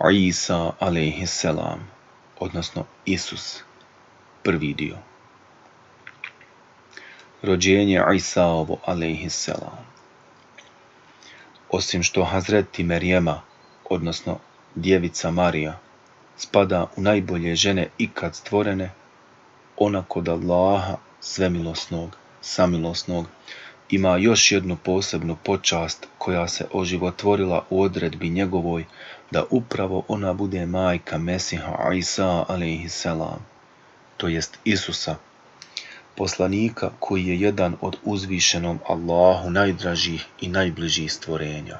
Isa alejselam, odnosno Isus, prvi dio. Rođenje Isaovo alejselam. Osim što Hazreti Merijema, odnosno djevica Marija, spada u najbolje žene ikad stvorene, ona kod Allaha svemilosnog, samilosnog, ima još jednu posebnu počast koja se oživotvorila u odredbi njegovoj da upravo ona bude majka Mesiha Isa alejselam, to jest Isusa, poslanika koji je jedan od uzvišenom Allahu najdražih i najbližih stvorenja.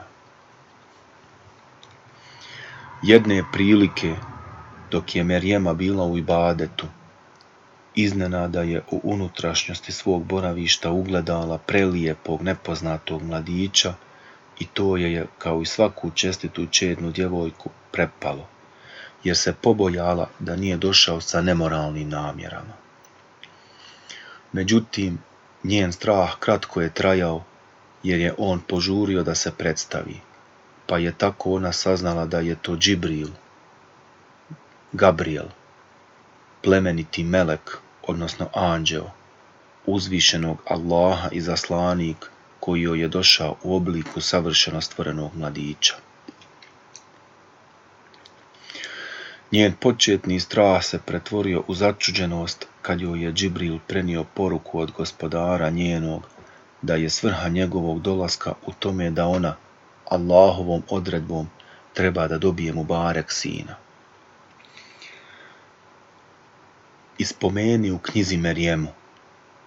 Jedne prilike, dok je Merijema bila u ibadetu, iznenada je u unutrašnjosti svog boravišta ugledala prelijepog nepoznatog mladića i to je, kao i svaku čestitu čednu djevojku, prepalo, jer se pobojala da nije došao sa nemoralnim namjerama. Međutim, njen strah kratko je trajao, jer je on požurio da se predstavi, pa je tako ona saznala da je to Džibril, Gabriel, plemeniti melek, odnosno anđeo, uzvišenog Allaha i zaslanik koji joj je došao u obliku savršeno stvorenog mladića. Njen početni strah se pretvorio u začuđenost kad joj je Džibril prenio poruku od gospodara njenog da je svrha njegovog dolaska u tome da ona, Allahovom odredbom, treba da dobije Mubarek sina. Ispomeni u knjizi Merijemu,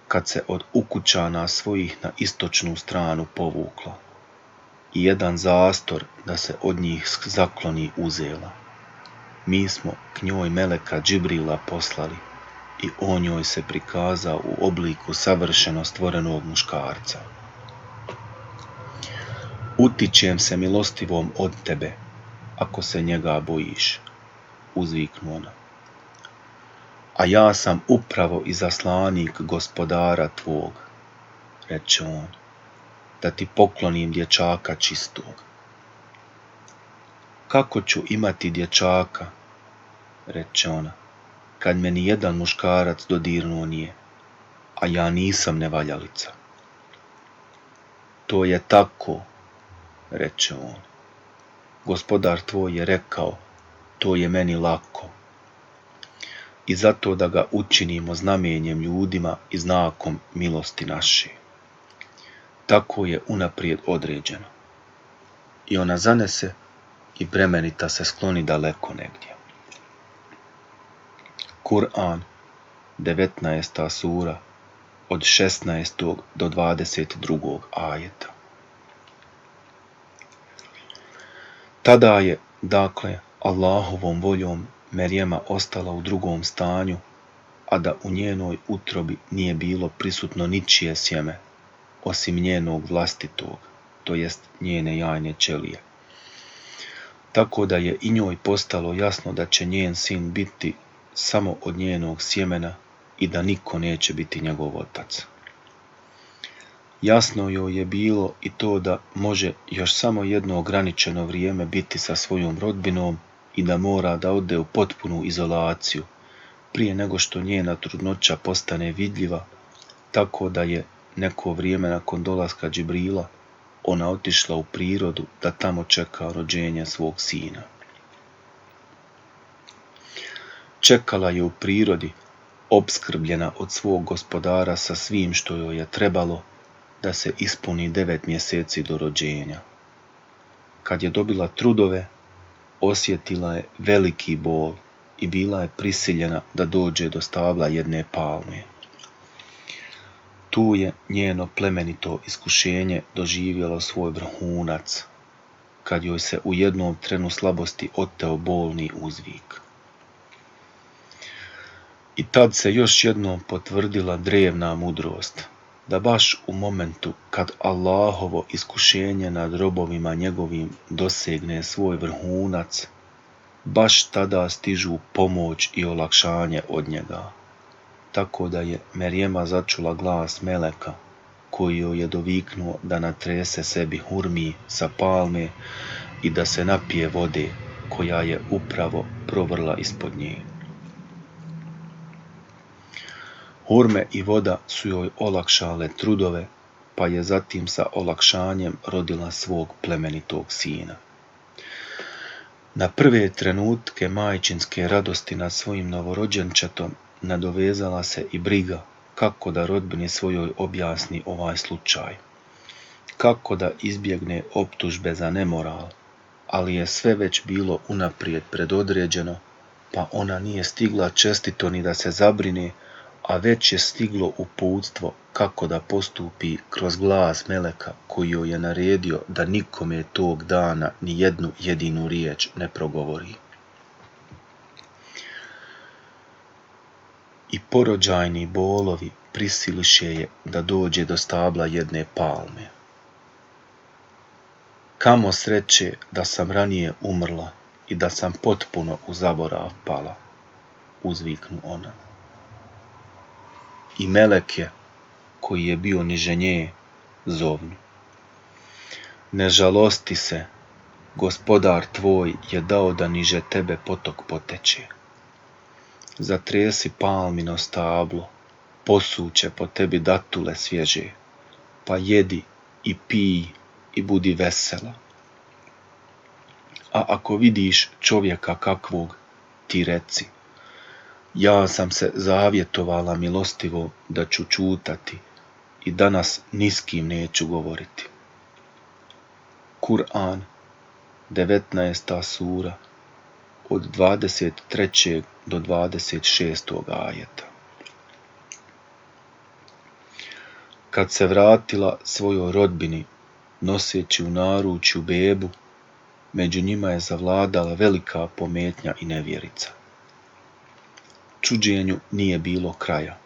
kad se od ukućana svojih na istočnu stranu povukla i jedan zastor da se od njih zakloni uzela. Mi smo k njoj meleka Džibrila poslali i on joj se prikazao u obliku savršeno stvorenog muškarca. Utičem se milostivom od tebe, ako se njega bojiš, uzviknu ona. A ja sam upravo izaslanik gospodara tvog, reče on, da ti poklonim dječaka čistog. Kako ću imati dječaka, reče ona, kad me ni jedan muškarac dodirnuo nije, a ja nisam nevaljalica. To je tako, reče on. Gospodar tvoj je rekao, to je meni lako. I zato da ga učinimo znamenjem ljudima i znakom milosti naše. Tako je unaprijed određeno. I ona zanese i bremenita se skloni daleko negdje. Kur'an, 19. sura, od 16. do 22. ajeta. Tada je, dakle, Allahovom voljom Merijema ostala u drugom stanju, a da u njenoj utrobi nije bilo prisutno ničije sjeme, osim njenog vlastitog, to jest njene jajne ćelije. Tako da je i njoj postalo jasno da će njen sin biti samo od njenog sjemena i da niko neće biti njegov otac. Jasno joj je bilo i to da može još samo jedno ograničeno vrijeme biti sa svojom rodbinom i da mora da ode u potpunu izolaciju prije nego što njena trudnoća postane vidljiva, tako da je neko vrijeme nakon dolaska Džibrila ona otišla u prirodu da tamo čeka rođenje svog sina. Čekala je u prirodi, opskrbljena od svog gospodara sa svim što joj je trebalo da se ispuni 9 mjeseci do rođenja. Kad je dobila trudove, osjetila je veliki bol i bila je prisiljena da dođe do stabla jedne palme. Tu je njeno plemenito iskušenje doživjelo svoj vrhunac, kad joj se u jednom trenu slabosti oteo bolni uzvik. I tad se još jednom potvrdila drevna mudrost, da baš u momentu kad Allahovo iskušenje nad robovima njegovim dosegne svoj vrhunac, baš tada stižu pomoć i olakšanje od njega. Tako da je Merijema začula glas meleka, koji joj je doviknuo da natrese sebi hurmi sa palme i da se napije vode koja je upravo provrla ispod nje. Hurme i voda su joj olakšale trudove, pa je zatim sa olakšanjem rodila svog plemenitog sina. Na prve trenutke majčinske radosti nad svojim novorođenčetom nadovezala se i briga kako da rodbini svojoj objasni ovaj slučaj, kako da izbjegne optužbe za nemoral, ali je sve već bilo unaprijed predodređeno, pa ona nije stigla čestito ni da se zabrine, a već je stiglo uputstvo kako da postupi kroz glas meleka koji joj je naredio da nikome tog dana ni jednu jedinu riječ ne progovori. I porođajni bolovi prisiliše je da dođe do stabla jedne palme. Kamo sreće da sam ranije umrla i da sam potpuno u zaborav pala, uzviknu ona. I meleke, koji je bio niže nje, zovnu. Ne žalosti se, gospodar tvoj je dao da niže tebe potok poteče. Zatresi palmino stablo, posuće po tebi datule svježe, pa jedi i pij i budi vesela. A ako vidiš čovjeka kakvog, ti reci, ja sam se zavjetovala milostivo da ću čutati i danas ni s kim neću govoriti. Kur'an, 19. sura, od 23. do 26. ajeta. Kad se vratila svojoj rodbini, noseći u naručju bebu, među njima je zavladala velika pometnja i nevjerica. Čuđenju nije bilo kraja.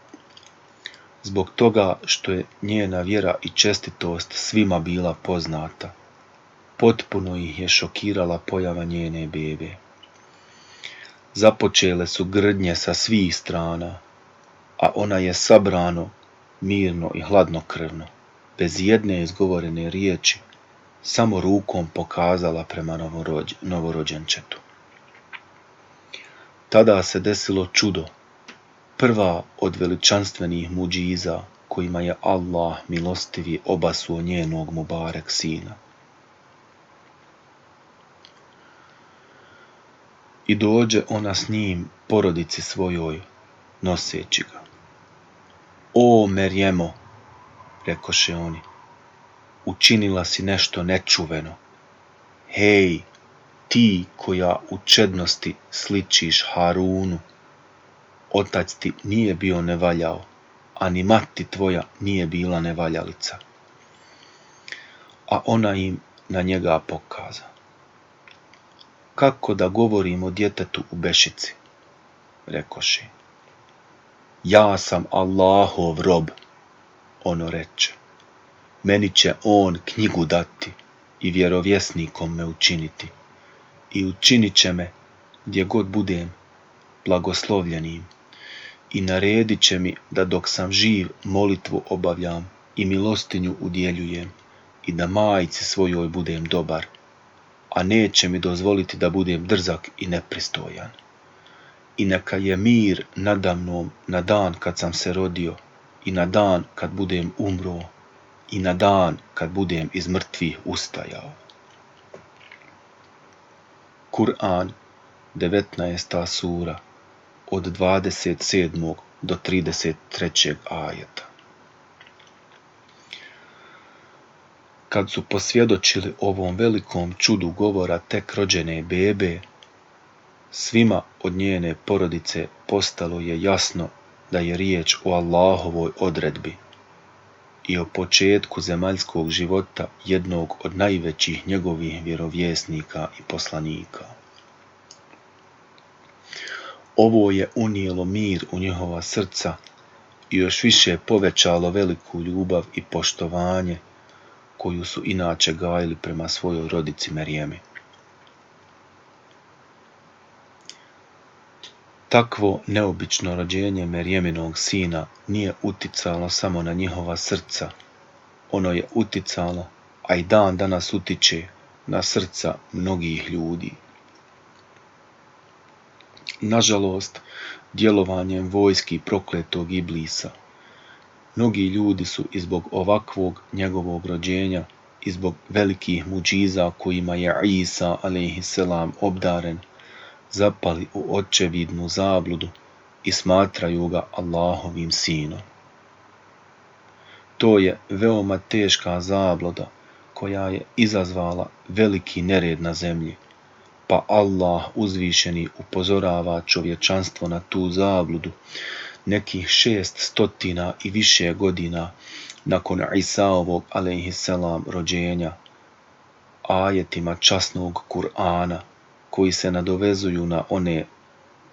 Zbog toga što je njena vjera i čestitost svima bila poznata, potpuno ih je šokirala pojava njene bebe. Započele su grdnje sa svih strana, a ona je sabrano, mirno i hladnokrvno, bez jedne izgovorene riječi, samo rukom pokazala prema novorođenčetu. Tada se desilo čudo, prva od veličanstvenih muđiza kojima je Allah milostivi obasuo njenog mubarek sina. I dođe ona s njim porodici svojoj, noseći ga. O Merjemo, rekoše oni, učinila si nešto nečuveno. Hej, ti koja u čednosti sličiš Harunu, otac ti nije bio nevaljao, a ni mati tvoja nije bila nevaljalica. A ona im na njega pokaza. Kako da govorim o djetetu u bešici, rekoše. Ja sam Allahov rob, ono reče. Meni će on knjigu dati i vjerovjesnikom me učiniti. I učinit će me, gdje god budem, blagoslovljenim. I naredit će mi da dok sam živ molitvu obavljam i milostinju udjeljujem i da majci svojoj budem dobar, a neće mi dozvoliti da budem drzak i nepristojan. I neka je mir nadamnom na dan kad sam se rodio i na dan kad budem umro i na dan kad budem iz mrtvih ustajao. Kur'an, 19. sura, od 27. do 33. ajeta. Kad su posvjedočili ovom velikom čudu govora tek rođene bebe, svima od njene porodice postalo je jasno da je riječ o Allahovoj odredbi i o početku zemaljskog života jednog od najvećih njegovih vjerovjesnika i poslanika. Ovo je unijelo mir u njihova srca i još više povećalo veliku ljubav i poštovanje koju su inače gajili prema svojoj rodici Merjemi. Takvo neobično rođenje Merjeminog sina nije uticalo samo na njihova srca, ono je uticalo, a i dan danas utiče, na srca mnogih ljudi. Nažalost, djelovanjem vojski prokletog Iblisa, mnogi ljudi su i zbog ovakvog njegovog rođenja i zbog velikih muđiza kojima je Isa a.s. obdaren, zapali u očevidnu zabludu i smatraju ga Allahovim sinom. To je veoma teška zabluda koja je izazvala veliki nered na zemlji, pa Allah uzvišeni upozorava čovječanstvo na tu zabludu nekih 600 i više godina nakon Isaovog a.s. rođenja, ajetima časnog Kur'ana koji se nadovezuju na one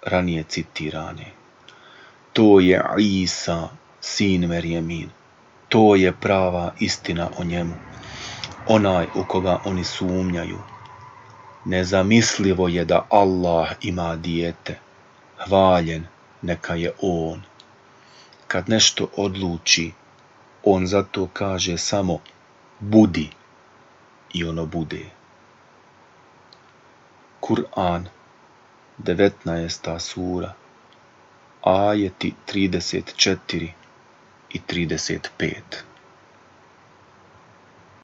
ranije citirane. To je Isa, sin Merjemin, to je prava istina o njemu, onaj u koga oni sumnjaju. Nezamislivo je da Allah ima dijete, hvaljen neka je on. Kad nešto odluči, on zato kaže samo budi i ono bude. Kur'an, 19. sura, ajeti 34 i 35.